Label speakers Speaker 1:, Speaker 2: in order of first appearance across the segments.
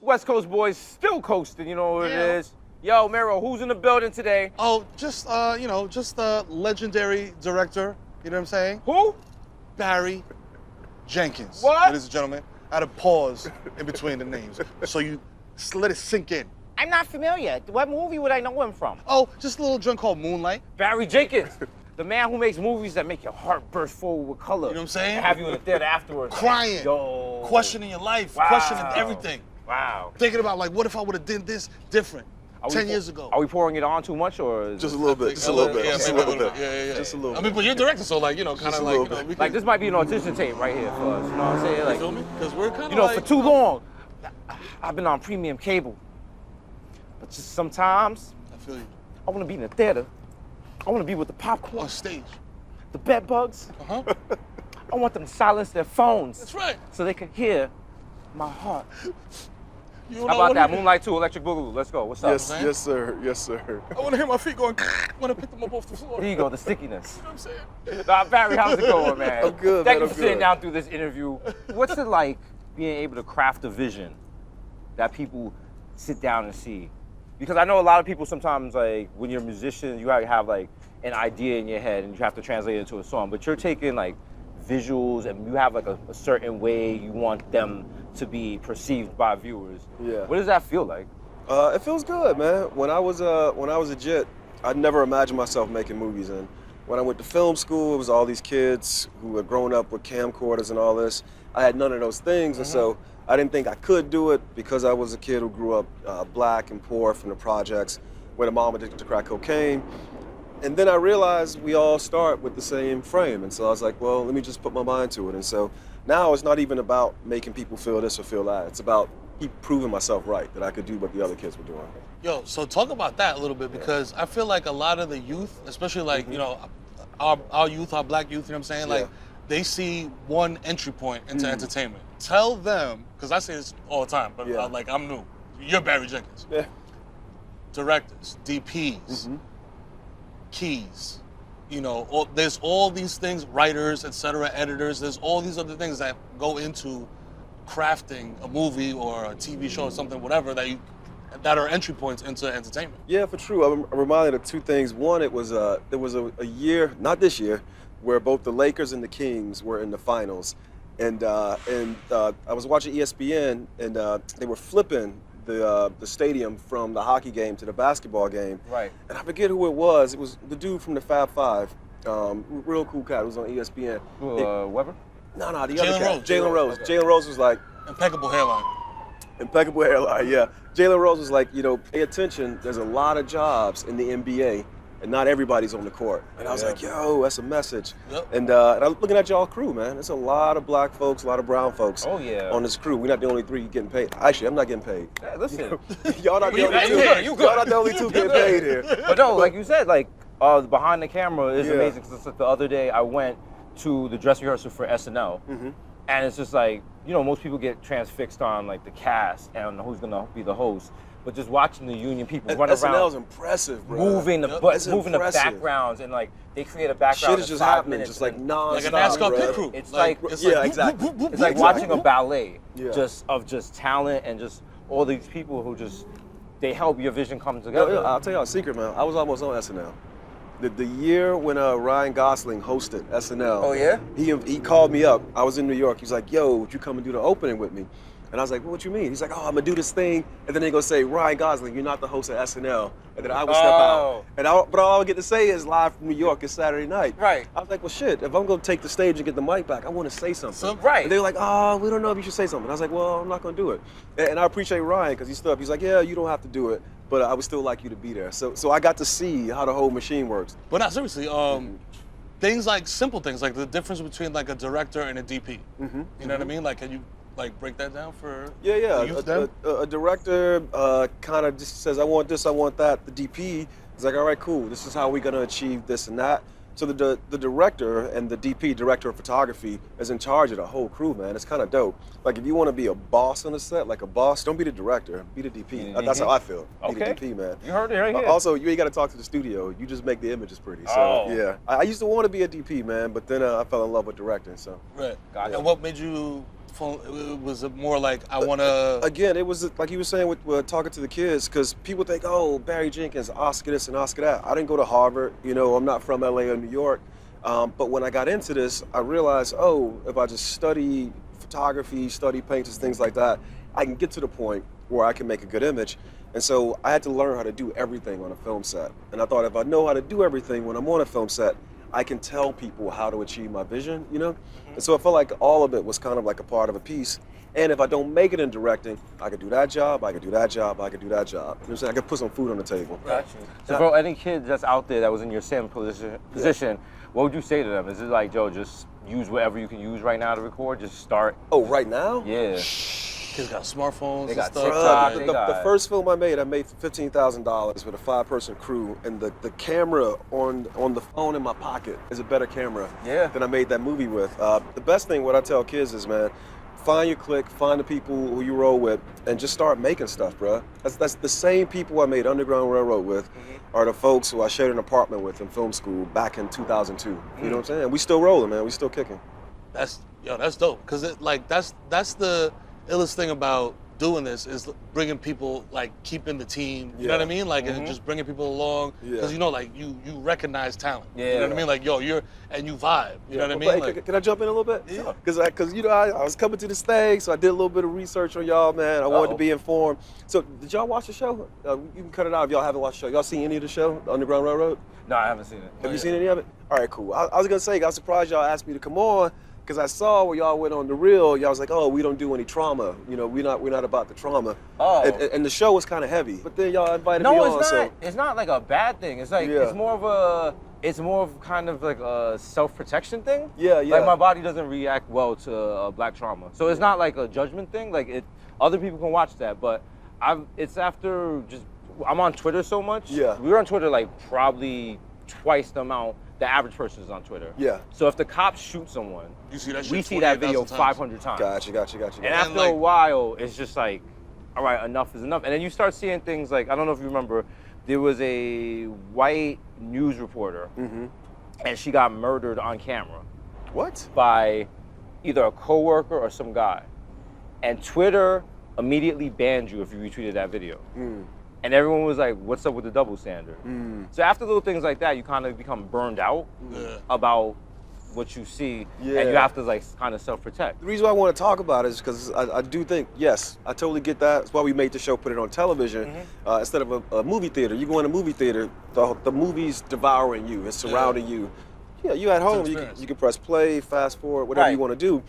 Speaker 1: West Coast boys still coasting, you know what it is. Yo, Mero, who's in the building today?
Speaker 2: Oh, just a legendary director, you know what I'm saying?
Speaker 1: Who?
Speaker 2: Barry Jenkins.
Speaker 1: What?
Speaker 2: Ladies and gentlemen, I had a pause in between the names, so you let it sink in.
Speaker 1: I'm not familiar. What movie would I know him from?
Speaker 2: Oh, just a little joint called Moonlight.
Speaker 1: Barry Jenkins, the man who makes movies that make your heart burst forward with color.
Speaker 2: You know what I'm saying?
Speaker 1: And have you in the theater afterwards.
Speaker 2: Crying.
Speaker 1: Yo.
Speaker 2: Questioning your life,
Speaker 1: Wow.
Speaker 2: questioning everything.
Speaker 1: Wow.
Speaker 2: Thinking about, like, what if I would have done this different 10 years ago?
Speaker 1: Are we pouring it on too much, or
Speaker 3: Just a little bit. Just a little bit. Just a little bit.
Speaker 2: Yeah.
Speaker 3: Just a little bit.
Speaker 2: I mean, but you're director, so like, you know, kind of like, you know, we
Speaker 1: like this might be an audition tape right here for us. You know what I'm saying? Like,
Speaker 2: you feel me? Because we're kind of
Speaker 1: you know,
Speaker 2: like,
Speaker 1: for too long, I've been on premium cable. But just sometimes,
Speaker 2: I feel you.
Speaker 1: I want to be in the theater. I want to be with the popcorn,
Speaker 2: On stage.
Speaker 1: the bed bugs.
Speaker 2: Uh-huh.
Speaker 1: I want them to silence their phones.
Speaker 2: That's right.
Speaker 1: So they can hear my heart.
Speaker 2: You
Speaker 1: How
Speaker 2: know
Speaker 1: about
Speaker 2: what
Speaker 1: that?
Speaker 2: it is?
Speaker 1: Moonlight 2, Electric Boogaloo. Let's go. What's up?
Speaker 3: Yes, yes, sir. Yes, sir.
Speaker 2: I want to hear my feet going when I pick them up off the floor.
Speaker 1: Here you go, the stickiness.
Speaker 2: You know what I'm saying?
Speaker 1: Barry, how's it going, man?
Speaker 3: I'm good,
Speaker 1: Thank
Speaker 3: man,
Speaker 1: you
Speaker 3: I'm
Speaker 1: for sitting
Speaker 3: good.
Speaker 1: down through this interview. What's it like being able to craft a vision that people sit down and see? Because I know a lot of people sometimes, like, when you're a musician, you have like an idea in your head and you have to translate it into a song, but you're taking like visuals and you have like a certain way you want them to be perceived by viewers.
Speaker 3: Yeah.
Speaker 1: What does that feel like?
Speaker 3: It feels good, man. When I was a jit, I never imagined myself making movies. And when I went to film school, it was all these kids who had grown up with camcorders and all this. I had none of those things, and so I didn't think I could do it because I was a kid who grew up black and poor from the projects, with a mom addicted to crack cocaine. And then I realized we all start with the same frame, and so I was like, well, let me just put my mind to it. And so now it's not even about making people feel this or feel that. It's about keep proving myself right, that I could do what the other kids were doing.
Speaker 2: Yo, so talk about that a little bit, because I feel like a lot of the youth, especially like, you know, our youth, our black youth, you know what I'm saying? Like, they see one entry point into entertainment. Tell them, because I say this all the time, but like, I'm new. You're Barry Jenkins.
Speaker 3: Yeah.
Speaker 2: Directors, DPs, keys, you know, there's all these things, writers, etc., editors, there's all these other things that go into crafting a movie or a TV show or something, whatever, that are entry points into entertainment.
Speaker 3: Yeah, for true. I'm reminded of two things. One, there was a year, not this year, where both the Lakers and the Kings were in the finals, and I was watching ESPN, and they were flipping the stadium from the hockey game to the basketball game.
Speaker 1: Right.
Speaker 3: And I forget who it was. It was the dude from the Fab Five, real cool cat. It was on ESPN.
Speaker 1: Weber?
Speaker 3: No, the
Speaker 2: Jalen
Speaker 3: other cat.
Speaker 2: Rose.
Speaker 3: Jalen Rose.
Speaker 1: Okay.
Speaker 3: Jalen Rose was like,
Speaker 2: Impeccable hairline.
Speaker 3: impeccable hairline, yeah. Jalen Rose was like, you know, pay attention. There's a lot of jobs in the NBA, and not everybody's on the court. And I was like, yo, that's a message.
Speaker 2: Yep.
Speaker 3: And I'm looking at y'all crew, man. There's a lot of black folks, a lot of brown folks on this crew. We're not the only three getting paid. Actually, I'm not getting paid.
Speaker 1: Hey, listen.
Speaker 3: Y'all not the only two.
Speaker 1: You good.
Speaker 3: Y'all not the only two getting paid here.
Speaker 1: But no, like you said, like behind the camera is
Speaker 3: Yeah.
Speaker 1: amazing. Cause the other day I went to the dress rehearsal for SNL, and it's just like, you know, most people get transfixed on like the cast and who's gonna be the host, but just watching the union people run
Speaker 3: SNL's
Speaker 1: around,
Speaker 3: impressive, bro.
Speaker 1: moving the
Speaker 3: It's
Speaker 1: moving the
Speaker 3: impressive.
Speaker 1: backgrounds, and like they create a background.
Speaker 3: Shit is
Speaker 1: in
Speaker 3: just
Speaker 1: 5
Speaker 3: happening,
Speaker 1: minutes
Speaker 3: just like
Speaker 1: and
Speaker 3: non-stop,
Speaker 2: Like a NASCAR
Speaker 3: bro.
Speaker 2: pit crew.
Speaker 1: It's like
Speaker 3: Yeah, exactly.
Speaker 1: it's like watching a ballet,
Speaker 3: Yeah.
Speaker 1: just of talent and just all these people who just they help your vision come
Speaker 3: Yo,
Speaker 1: together.
Speaker 3: I'll tell y'all a secret, man. I was almost on SNL. The year when Ryan Gosling hosted SNL.
Speaker 1: Oh, yeah?
Speaker 3: He called me up. I was in New York. He's like, yo, would you come and do the opening with me? And I was like, well, what you mean? He's like, oh, I'm gonna do this thing. And then they go say, Ryan Gosling, you're not the host of SNL. And then I would step out. But all I would get to say is live from New York. It's Saturday night.
Speaker 1: Right.
Speaker 3: I was like, well, shit, if I'm gonna take the stage and get the mic back, I wanna say something.
Speaker 1: Right.
Speaker 3: And they were like, oh, we don't know if you should say something. I was like, well, I'm not gonna do it. And I appreciate Ryan, because he stood up. He's like, yeah, you don't have to do it, but I would still like you to be there. So I got to see how the whole machine works.
Speaker 2: But not seriously, things like simple things, like the difference between like a director and a DP. You know what I mean? Like, can you like break that down for
Speaker 3: Yeah.
Speaker 2: the youth then?
Speaker 3: A director kind of just says, I want this, I want that. The DP is like, all right, cool. This is how we're gonna achieve this and that. So the director and the DP, director of photography, is in charge of the whole crew, man. It's kind of dope. Like if you want to be a boss on the set, like a boss, don't be the director, be the DP. That's how I feel. Be the DP, man.
Speaker 1: You heard it right here.
Speaker 3: Also, you ain't got to talk to the studio. You just make the images pretty. So yeah, I used to want to be a DP, man, but then I fell in love with directing. So
Speaker 2: Right.
Speaker 1: Gotcha.
Speaker 2: And what made you Was it more like I want to?
Speaker 3: Again, it was like you were saying with talking to the kids, because people think, oh, Barry Jenkins, Oscar this and Oscar that. I didn't go to Harvard, I'm not from LA or New York. But when I got into this, I realized, oh, if I just study photography, study painters, things like that, I can get to the point where I can make a good image. And so I had to learn how to do everything on a film set. And I thought if I know how to do everything when I'm on a film set, I can tell people how to achieve my vision, And so I felt like all of it was kind of like a part of a piece. And if I don't make it in directing, I could do that job, I could do that job, I could do that job. You know what I'm saying? I could put some food on the table.
Speaker 1: Gotcha. So bro, any kid that's out there that was in your same position, what would you say to them? Is it like, Joe, just use whatever you can use right now to record, just start?
Speaker 3: Oh, right now?
Speaker 1: Yeah.
Speaker 2: Kids got smartphones.
Speaker 1: They got
Speaker 2: and stuff.
Speaker 1: TikTok.
Speaker 3: The first film I made $15,000 with a 5-person crew, and the camera on the phone in my pocket is a better camera than I made that movie with. The best thing, what I tell kids is, man, find your clique, find the people who you roll with, and just start making stuff, bro. That's the same people I made Underground Railroad with are the folks who I shared an apartment with in film school back in 2002. You know what I'm saying? We still rolling, man. We still kicking.
Speaker 2: That's dope. Cause that's the illest thing about doing this is bringing people, like keeping the team. You know what I mean? Like and just bringing people along. Because like you recognize talent. You know what I mean? Like yo, you vibe. You know what I mean?
Speaker 3: Like, can I jump in a little bit? Yeah. Because I was coming to this thing, so I did a little bit of research on y'all, man. I wanted to be informed. So did y'all watch the show? You can cut it out if y'all haven't watched the show. Y'all seen any of the show, The Underground Railroad?
Speaker 1: No, I haven't seen it.
Speaker 3: Have you seen any of it? All right, cool. I was gonna say, I was surprised y'all asked me to come on, because I saw where y'all went on The Real. Y'all was like, oh, we don't do any trauma. We're not about the trauma.
Speaker 1: Oh.
Speaker 3: And the show was kind of heavy. But then y'all invited me
Speaker 1: No,
Speaker 3: on.
Speaker 1: it's not. It's not like a bad thing. It's like it's more of kind of like a self-protection thing.
Speaker 3: Yeah.
Speaker 1: Like my body doesn't react well to black trauma, so it's not like a judgment thing. Like other people can watch that, but it's after I'm on Twitter so much.
Speaker 3: Yeah.
Speaker 1: We were on Twitter like probably twice the amount the average person is on Twitter.
Speaker 3: Yeah.
Speaker 1: So if the cops shoot someone,
Speaker 2: you see that shit
Speaker 1: we see that video
Speaker 2: 28,000
Speaker 1: 500 times.
Speaker 3: Gotcha.
Speaker 1: And after a while, it's just like, all right, enough is enough. And then you start seeing things like, I don't know if you remember, there was a white news reporter, and she got murdered on camera.
Speaker 3: What?
Speaker 1: By either a coworker or some guy. And Twitter immediately banned you if you retweeted that video. And everyone was like, what's up with the double standard? So after little things like that, you kind of become burned out about what you see, and you have to like kind of self-protect.
Speaker 3: The reason why I want to talk about it is because I do think, yes, I totally get that. That's why we made the show, put it on television instead of a movie theater. You go in a movie theater, the movie's devouring you, it's surrounding you. Yeah, you at home, you can press play, fast forward, whatever you want to do.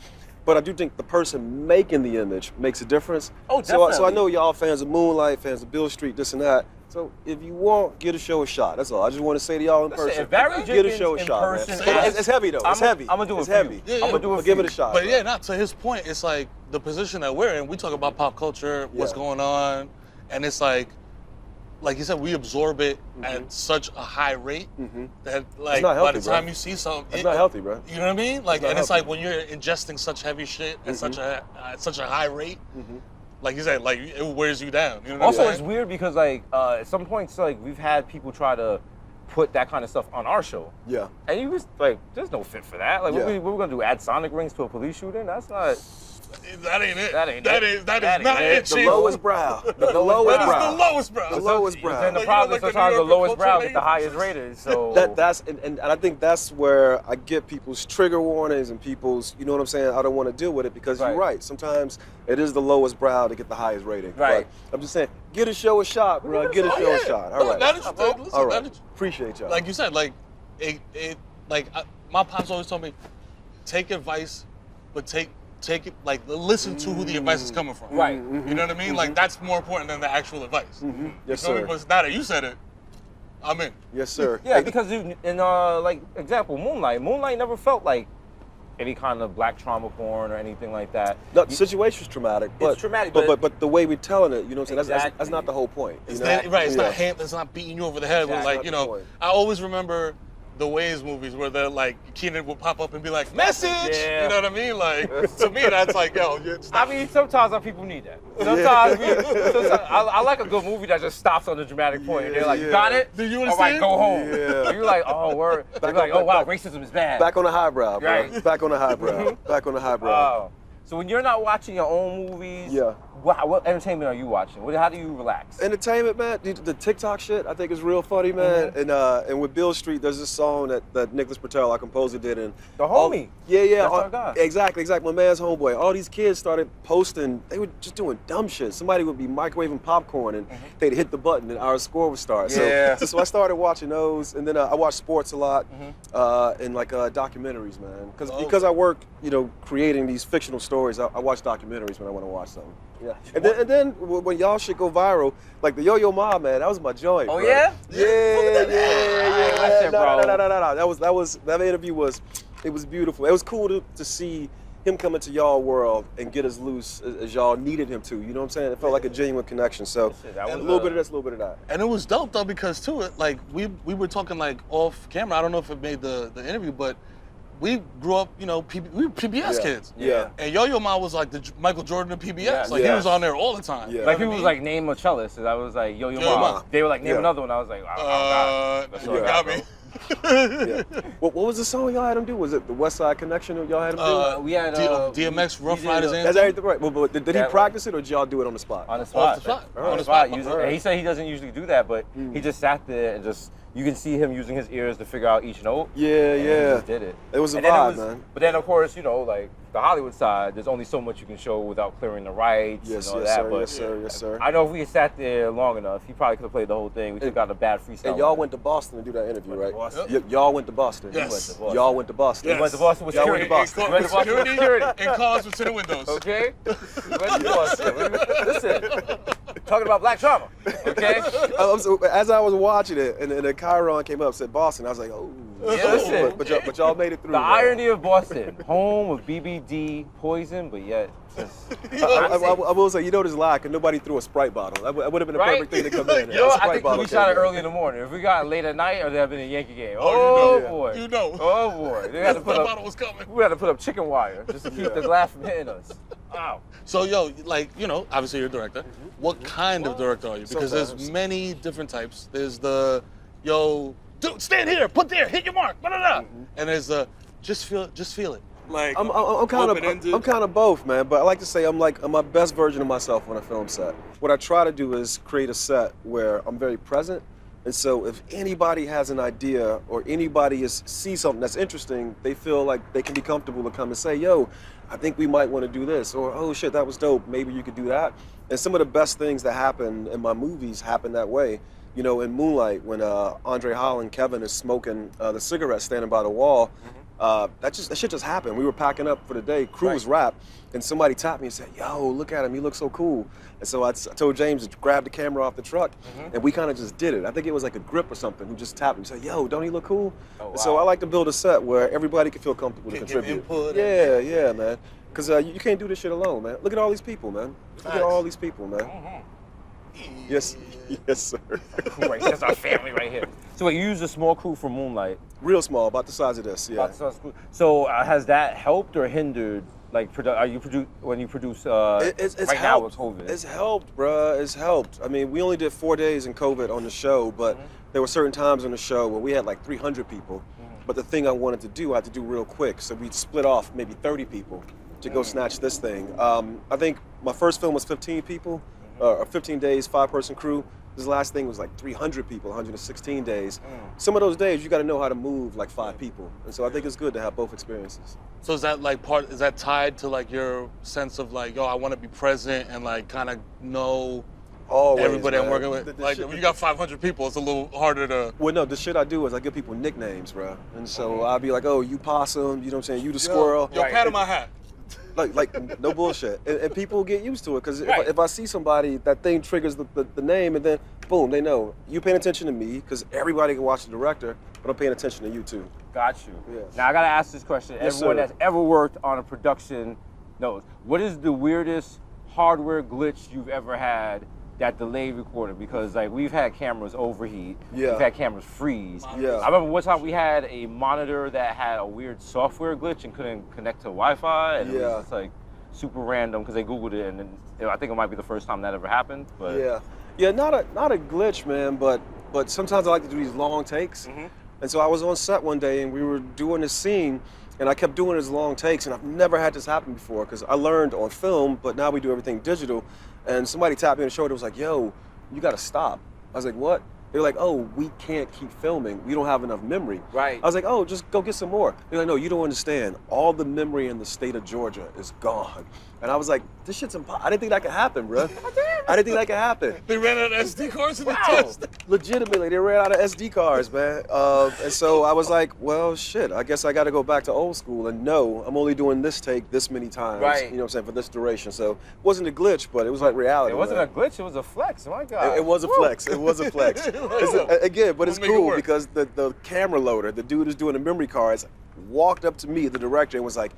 Speaker 3: But I do think the person making the image makes a difference.
Speaker 1: Oh, definitely.
Speaker 3: So I know y'all fans of Moonlight, fans of Bill Street, this and that. So if you want, give a show a shot. That's all. I just want to say to y'all in person, give a show a shot, man. It's heavy though. It's heavy.
Speaker 1: I'm gonna do it.
Speaker 3: It's heavy.
Speaker 1: I'm gonna do it.
Speaker 3: Give it a shot.
Speaker 2: But yeah, not to his point. It's like the position that we're in. We talk about pop culture, what's going on, and it's like you said, we absorb it at such a high rate that like
Speaker 3: healthy,
Speaker 2: by the time you see something,
Speaker 3: it's not healthy, bro.
Speaker 2: You know what I mean? Like, and it's like when you're ingesting such heavy shit at such a high rate. Like you said, like it wears you down. You know what
Speaker 1: also,
Speaker 2: I'm saying?
Speaker 1: it's weird because like at some points, like we've had people try to put that kind of stuff on our show.
Speaker 3: Yeah.
Speaker 1: And you just like, there's no fit for that. Like, what we gonna do? Add sonic rings to a police shooting? That's not.
Speaker 2: That ain't it.
Speaker 1: That ain't
Speaker 2: that
Speaker 1: it.
Speaker 2: Is not
Speaker 1: it.
Speaker 2: it.
Speaker 3: The lowest brow. The lowest brow.
Speaker 2: That is the lowest brow.
Speaker 3: The lowest brow.
Speaker 1: Then the
Speaker 2: Like,
Speaker 1: problem is
Speaker 2: like
Speaker 1: sometimes the
Speaker 2: New Yorker
Speaker 1: lowest brow
Speaker 2: culture,
Speaker 1: get the highest rated. So
Speaker 3: That's and I think that's where I get people's trigger warnings and people's, you know what I'm saying, I don't want to deal with it because you're right. Sometimes it is the lowest brow to get the highest rating.
Speaker 1: Right.
Speaker 3: But I'm just saying, get a show a shot, bro. Get a show a shot. All right.
Speaker 2: That is
Speaker 3: All right. Appreciate y'all.
Speaker 2: Like you said, like my pops always told me, take advice, but take it, like listen to who the advice is coming from.
Speaker 1: Right.
Speaker 2: You know what I mean? Like that's more important than the actual advice.
Speaker 3: Yes,
Speaker 2: You know,
Speaker 3: sir.
Speaker 2: but now that you said it, I'm in.
Speaker 3: Yes, sir.
Speaker 1: yeah, because in like example, Moonlight never felt like any kind of black trauma porn or anything like that.
Speaker 3: No, the situation's traumatic, but
Speaker 1: It's traumatic,
Speaker 3: but the way we're telling it, you know what I'm saying?
Speaker 1: Exactly.
Speaker 3: That's not the whole point. You
Speaker 2: It's
Speaker 3: know?
Speaker 2: not, right. It's not it's not beating you over the head with like, you know.
Speaker 3: point.
Speaker 2: I always remember the Waze movies where they're like Keenan would pop up and be like, message.
Speaker 1: Yeah.
Speaker 2: You know what I mean? Like to me, that's like, yo.
Speaker 1: I mean, sometimes our people need that. Sometimes, I like a good movie that just stops on the dramatic point. And they're like, you got it?
Speaker 2: Do you
Speaker 1: All
Speaker 2: understand?
Speaker 1: right, go home.
Speaker 3: Yeah.
Speaker 1: You're like, oh, word. You're like, oh, wow, racism is bad.
Speaker 3: Back on the highbrow, bro.
Speaker 1: Right.
Speaker 3: Back on the highbrow. Back on the highbrow.
Speaker 1: Wow. So when you're not watching your own movies,
Speaker 3: Yeah.
Speaker 1: what entertainment are you watching? How do you relax?
Speaker 3: Entertainment, man. The TikTok shit, I think is real funny, man. And with Bill Street, there's this song that Nicholas Patel, our composer, did, and
Speaker 1: The homie.
Speaker 3: yeah,
Speaker 1: That's our guy.
Speaker 3: exactly. My man's homeboy. All these kids started posting. They were just doing dumb shit. Somebody would be microwaving popcorn, and they'd hit the button, and our score would start.
Speaker 1: Yeah.
Speaker 3: So I started watching those, and then I watch sports a lot, and like documentaries, man. Because I work, creating these fictional stories. I watch documentaries when I want to watch something. Yeah. And then when y'all shit go viral, like the Yo-Yo Ma, man, that was my joint.
Speaker 1: Oh,
Speaker 3: bro.
Speaker 1: yeah?
Speaker 3: Yeah.
Speaker 1: Watch it, bro.
Speaker 3: No. That interview was beautiful. It was cool to see him come into y'all world and get as loose as y'all needed him to. You know what I'm saying? It felt like a genuine connection. So
Speaker 1: That
Speaker 3: a
Speaker 1: was,
Speaker 3: little bit of this, a little bit of that.
Speaker 2: And it was dope though because too, like we were talking like off camera. I don't know if it made the interview, but we grew up, we were PBS kids.
Speaker 3: Yeah.
Speaker 2: And Yo-Yo Ma was like the Michael Jordan of PBS.
Speaker 1: Yeah.
Speaker 2: Like he was on there all the time.
Speaker 3: Yeah.
Speaker 2: You know
Speaker 1: Like
Speaker 2: what I
Speaker 1: people was
Speaker 2: mean?
Speaker 1: like, name a cellist, and I was like, Yo-Yo
Speaker 2: Yo-Yo
Speaker 1: Ma.
Speaker 2: Ma.
Speaker 1: They were like, name
Speaker 3: Yeah.
Speaker 1: another one. I was like, oh, God. That's all I
Speaker 2: you
Speaker 1: got,
Speaker 2: got me.
Speaker 3: Yeah. What was the song y'all had him do? Was it the West Side Connection that y'all had him do?
Speaker 1: We had
Speaker 2: DMX Rough Riders
Speaker 3: That's
Speaker 2: Anthem.
Speaker 3: everything right. But did he
Speaker 1: Yeah,
Speaker 3: practice it or did y'all do it on the spot?
Speaker 1: on the spot.
Speaker 2: the spot.
Speaker 1: On the spot.
Speaker 3: Alright.
Speaker 1: And he said he doesn't usually do that, but he just sat there and you can see him using his ears to figure out each note.
Speaker 3: Yeah,
Speaker 1: And he
Speaker 3: yeah.
Speaker 1: just did it.
Speaker 3: It was a
Speaker 1: And then
Speaker 3: vibe, man.
Speaker 1: But then, of course, like the Hollywood side, there's only so much you can show without clearing the rights
Speaker 3: Yes,
Speaker 1: and all
Speaker 3: yes,
Speaker 1: that.
Speaker 3: sir,
Speaker 1: But
Speaker 3: yes, sir, yes, sir.
Speaker 1: I know if we had sat there long enough, he probably could have played the whole thing. We took out a bad freestyle.
Speaker 3: And y'all went to Boston to do that interview,
Speaker 1: Went to
Speaker 3: right?
Speaker 1: Boston.
Speaker 3: Y'all went to Boston.
Speaker 2: Yes.
Speaker 1: Went to Boston.
Speaker 3: Y'all went to Boston.
Speaker 1: We went to Boston with
Speaker 3: Y'all
Speaker 1: security.
Speaker 3: went to Boston.
Speaker 1: We went to Boston with security.
Speaker 2: And cars with tinted windows.
Speaker 1: Okay? We went to Boston. Listen, talking about black trauma. Okay?
Speaker 3: As I was watching it, and the Chiron came up and said Boston, I was like, oh.
Speaker 1: Yeah, listen.
Speaker 3: But y'all made it through.
Speaker 1: The
Speaker 3: man.
Speaker 1: irony of Boston, home of BBD poison, but yet just.
Speaker 3: I will say, this lie, because nobody threw a Sprite bottle. That would have been the
Speaker 1: Right?
Speaker 3: perfect thing to come in.
Speaker 1: You know,
Speaker 3: A
Speaker 1: I
Speaker 3: Sprite
Speaker 1: think
Speaker 3: bottle
Speaker 1: we shot it
Speaker 3: came in.
Speaker 1: early in the morning. If we got late at night, or there had been a Yankee game.
Speaker 2: Oh,
Speaker 1: Oh,
Speaker 2: you know.
Speaker 1: boy.
Speaker 2: You know.
Speaker 1: Oh boy. They had to
Speaker 2: The
Speaker 1: put
Speaker 2: bottle
Speaker 1: up.
Speaker 2: was coming.
Speaker 1: We had to put up chicken wire just to keep the glass from hitting us. Wow.
Speaker 2: So obviously you're a director. What kind of director are you? Because there's
Speaker 3: Sometimes.
Speaker 2: many different types. There's the dude, stand here, put there, hit your mark, blah, blah, blah. And there's the just feel it.
Speaker 4: Like
Speaker 3: I'm kind of both, man. But I like to say I'm my best version of myself on a film set. What I try to do is create a set where I'm very present. And so if anybody has an idea or anybody sees something that's interesting, they feel like they can be comfortable to come and say, yo, I think we might want to do this. Or, oh shit, that was dope. Maybe you could do that. And some of the best things that happen in my movies happen that way. In Moonlight, when Andre Holland, Kevin is smoking the cigarette standing by the wall, that shit just happened. We were packing up for the day, crew was wrapped, and somebody tapped me and said, yo, look at him, he looks so cool. And so I told James to grab the camera off the truck, and we kind of just did it. I think it was like a grip or something who just tapped me and said, yo, don't he look cool?
Speaker 1: Oh,
Speaker 3: And so
Speaker 1: wow.
Speaker 3: I like to build a set where everybody can feel comfortable to
Speaker 2: Can give
Speaker 3: contribute.
Speaker 2: input
Speaker 3: Yeah, man. Because you can't do this shit alone, man. Look at all these people, man. Look at all these people, man. Yes, sir.
Speaker 1: Right, that's our family right here. So wait, you used a small crew for Moonlight.
Speaker 3: Real small, about the size of this, yeah.
Speaker 1: So has that helped or hindered? Like, when you produce
Speaker 3: It's
Speaker 1: right
Speaker 3: helped.
Speaker 1: now with COVID?
Speaker 3: It's helped, bruh. It's helped. I mean, we only did 4 days in COVID on the show, but there were certain times on the show where we had like 300 people. But the thing I wanted to do, I had to do real quick. So we'd split off maybe 30 people to go snatch this thing. I think my first film was 15 people, 15 days, 5-person crew. This last thing was like 300 people, 116 days. Some of those days, you got to know how to move like 5 people. And so I think it's good to have both experiences.
Speaker 2: So is that tied to like your sense of like, I want to be present and like kind of know
Speaker 3: Always,
Speaker 2: everybody I'm
Speaker 3: man.
Speaker 2: working with?
Speaker 3: The
Speaker 2: Like
Speaker 3: shit-
Speaker 2: when you got 500 people, it's a little harder to.
Speaker 3: Well, no, the shit I do is I give people nicknames, bro. And so I'll be like, oh, you possum, you know what I'm saying? You the squirrel.
Speaker 2: Yo, pat on my hat.
Speaker 3: Like no bullshit. And people get used to it because
Speaker 1: Right.
Speaker 3: if I see somebody, that thing triggers the name and then boom, they know. You paying attention to me because everybody can watch the director, but I'm paying attention to you too.
Speaker 1: Got you.
Speaker 3: Yes.
Speaker 1: Now I gotta ask this question.
Speaker 3: Yes,
Speaker 1: Everyone
Speaker 3: sir.
Speaker 1: that's ever worked on a production knows. What is the weirdest hardware glitch you've ever had that delayed recording? Because like we've had cameras overheat,
Speaker 3: Yeah.
Speaker 1: we've had cameras freeze.
Speaker 3: Yeah.
Speaker 1: I remember one time we had a monitor that had a weird software glitch and couldn't connect to Wi-Fi, and it
Speaker 3: Yeah.
Speaker 1: was just like super random because they Googled it, and then I think it might be the first time that ever happened. But
Speaker 3: Yeah, not a glitch, man, but sometimes I like to do these long takes. And so I was on set one day and we were doing this scene And I kept doing it as long takes, and I've never had this happen before because I learned on film, but now we do everything digital. And somebody tapped me on the shoulder, was like, yo, you gotta stop. I was like, what? They're like, oh, we can't keep filming. We don't have enough memory.
Speaker 1: Right.
Speaker 3: I was like, oh, just go get some more. They're like, no, you don't understand. All the memory in the state of Georgia is gone. And I was like, this shit's impossible. I didn't think that could happen, bro. I didn't think that could happen.
Speaker 2: They ran out of SD cards in the
Speaker 3: Wow.
Speaker 2: test.
Speaker 3: Legitimately, they ran out of SD cards, man. And so I was like, well, shit, I guess I got to go back to old school and no, I'm only doing this take this many times,
Speaker 1: Right.
Speaker 3: you know what I'm saying, for this duration. So it wasn't a glitch, but it was like reality.
Speaker 1: It wasn't
Speaker 3: man.
Speaker 1: a glitch, it was a flex. My God.
Speaker 3: It was a flex. It was a flex. Again, but it's
Speaker 2: We'll make it
Speaker 3: cool
Speaker 2: work.
Speaker 3: because the camera loader, the dude who's doing the memory cards, walked up to me, the director, and was like,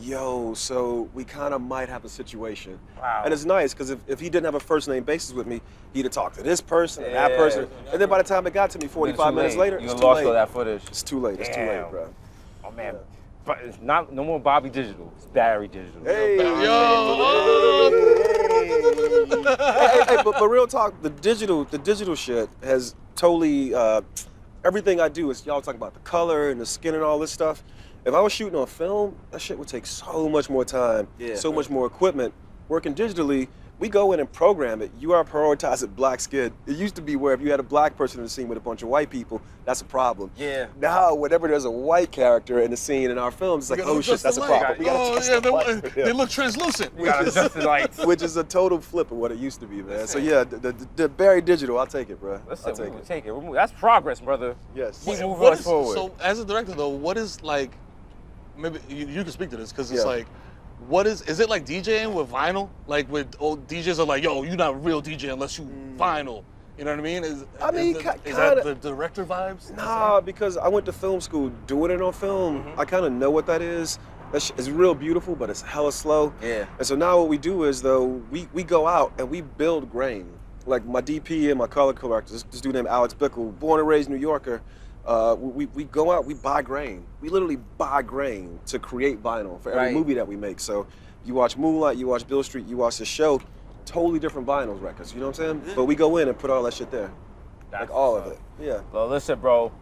Speaker 3: yo, so we kind of might have a situation.
Speaker 1: Wow.
Speaker 3: And it's nice because if he didn't have a first name basis with me, he'd have talked to this person and that
Speaker 1: Yeah.
Speaker 3: person. And then by the time it got to me 45 minutes later,
Speaker 1: you
Speaker 3: it's too
Speaker 1: lost
Speaker 3: late.
Speaker 1: all that footage.
Speaker 3: It's too late. It's too
Speaker 1: Damn.
Speaker 3: late, bro.
Speaker 1: Oh man, but it's not no more Bobby Digital. It's Barry Digital.
Speaker 3: Hey,
Speaker 2: Yo.
Speaker 3: hey, but real talk, the digital shit has totally everything I do is y'all talk about the color and the skin and all this stuff. If I was shooting on film, that shit would take so much more time, so much more equipment. Working digitally, we go in and program it. You are prioritizing black skin. It used to be where if you had a black person in the scene with a bunch of white people, that's a problem.
Speaker 1: Yeah.
Speaker 3: Now, whenever there's a white character in the scene in our films, it's like, oh shit, that's a problem. We gotta
Speaker 2: Oh,
Speaker 3: adjust
Speaker 2: yeah,
Speaker 3: the light.
Speaker 2: they look translucent.
Speaker 1: We gotta adjust the lights.
Speaker 3: Which is a total flip of what it used to be, man. So yeah, the Barry Digital, I'll take it, bro.
Speaker 1: Listen,
Speaker 3: I'll take
Speaker 1: we
Speaker 3: it.
Speaker 1: take it. That's progress, brother.
Speaker 3: Yes.
Speaker 1: Keep moving
Speaker 2: What
Speaker 1: us
Speaker 2: is-
Speaker 1: forward.
Speaker 2: So, as a director, though, what is like? Maybe you can speak to this because it's
Speaker 3: Yeah.
Speaker 2: like, what is it like DJing with vinyl? Like with old DJs are like, yo, you're not a real DJ unless you vinyl. You know what I mean? Is that
Speaker 3: kinda-
Speaker 2: the director vibes?
Speaker 3: Nah, because I went to film school. Doing it on film, I kind of know what that is. It's real beautiful, but it's hella slow.
Speaker 1: Yeah.
Speaker 3: And so now what we do is, though, we go out and we build grain. Like my DP and my color corrector, this dude named Alex Bickle, born and raised New Yorker, we go out, we buy grain. We literally buy grain to create vinyl for every
Speaker 1: Right.
Speaker 3: movie that we make. So you watch Moonlight, you watch Bill Street, you watch the show, totally different vinyls records, you know what I'm saying? But we go in and put all that shit there.
Speaker 1: That's
Speaker 3: Like all
Speaker 1: what's
Speaker 3: of
Speaker 1: up.
Speaker 3: it, yeah.
Speaker 1: Well, listen, bro.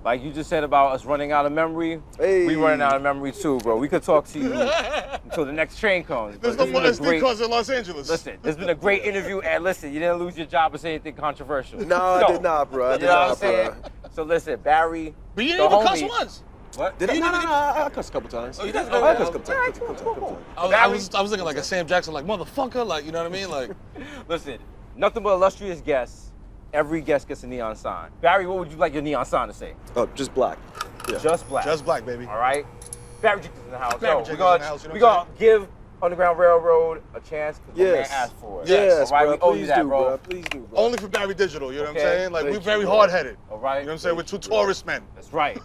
Speaker 1: Like you just said about us running out of memory,
Speaker 3: Hey.
Speaker 1: we running out of memory too, bro. We could talk to you until the next train comes.
Speaker 2: There's
Speaker 1: but
Speaker 2: no
Speaker 1: this
Speaker 2: more
Speaker 1: been a
Speaker 2: SD cards in Los Angeles.
Speaker 1: Listen, it's been a great interview, and listen, you didn't lose your job or say anything controversial.
Speaker 3: No, I did not, bro. I
Speaker 1: You
Speaker 3: did
Speaker 1: know what I'm
Speaker 3: not,
Speaker 1: saying?
Speaker 3: bro.
Speaker 1: So listen, Barry,
Speaker 2: But you
Speaker 1: the
Speaker 2: didn't even cuss
Speaker 1: homie-
Speaker 2: once.
Speaker 1: What?
Speaker 3: Did I? No, I cussed a couple times.
Speaker 2: Oh, you did?
Speaker 3: I cussed a
Speaker 2: Okay.
Speaker 3: couple times.
Speaker 2: I was thinking like a Sam Jackson, like motherfucker, like you know what I mean, like.
Speaker 1: Listen, nothing but illustrious guests. Every guest gets a neon sign. Barry, what would you like your neon sign to say?
Speaker 3: Oh, just black. Yeah.
Speaker 1: Just black.
Speaker 2: Just black, baby.
Speaker 1: All right. Barry Jenkins in the house.
Speaker 2: Barry
Speaker 1: Yo,
Speaker 2: Jenkins
Speaker 1: we gonna,
Speaker 2: in the house, you know
Speaker 1: we
Speaker 2: what
Speaker 1: gonna
Speaker 2: I'm
Speaker 1: give Underground Railroad a chance because the man
Speaker 3: Yes.
Speaker 1: asked for it.
Speaker 3: Yes,
Speaker 1: All right,
Speaker 3: bro.
Speaker 1: we owe you
Speaker 3: Please
Speaker 1: that,
Speaker 3: do,
Speaker 1: bro.
Speaker 3: bro. Please do, bro.
Speaker 2: Only for Barry Digital, you know what I'm
Speaker 1: Okay.
Speaker 2: saying? Like
Speaker 3: Thank
Speaker 2: we're
Speaker 3: you,
Speaker 2: very
Speaker 3: bro.
Speaker 2: hard-headed.
Speaker 1: All right.
Speaker 2: You know what I'm saying? We're two
Speaker 3: Thank you, bro.
Speaker 2: Taurus men.
Speaker 1: That's right.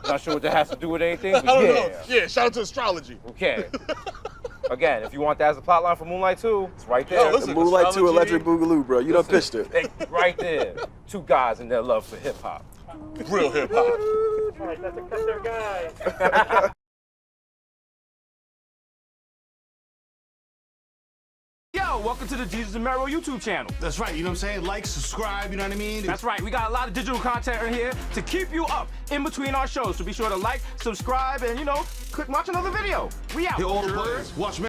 Speaker 1: Not sure what that has to do with anything,
Speaker 2: I
Speaker 1: but
Speaker 2: don't
Speaker 1: yeah.
Speaker 2: know. Yeah, shout out to astrology.
Speaker 1: Okay. Again, if you want that as a plot line for Moonlight 2, it's right
Speaker 2: Yo,
Speaker 1: there.
Speaker 2: listen.
Speaker 3: Moonlight 2
Speaker 2: Astrology.
Speaker 3: Electric Boogaloo, bro. You done pitched it.
Speaker 1: Hey, right there. Two guys and their love for hip hop.
Speaker 2: Real hip-hop.
Speaker 4: All right, that's a cut there, guys.
Speaker 5: Yo, welcome to the DESUS MERO YouTube channel.
Speaker 6: That's right, you know what I'm saying? Like, subscribe, you know what I mean?
Speaker 5: That's right, we got a lot of digital content in here to keep you up in between our shows. So be sure to like, subscribe, and, click watch another video. We out.
Speaker 6: Hit all the buttons. Watch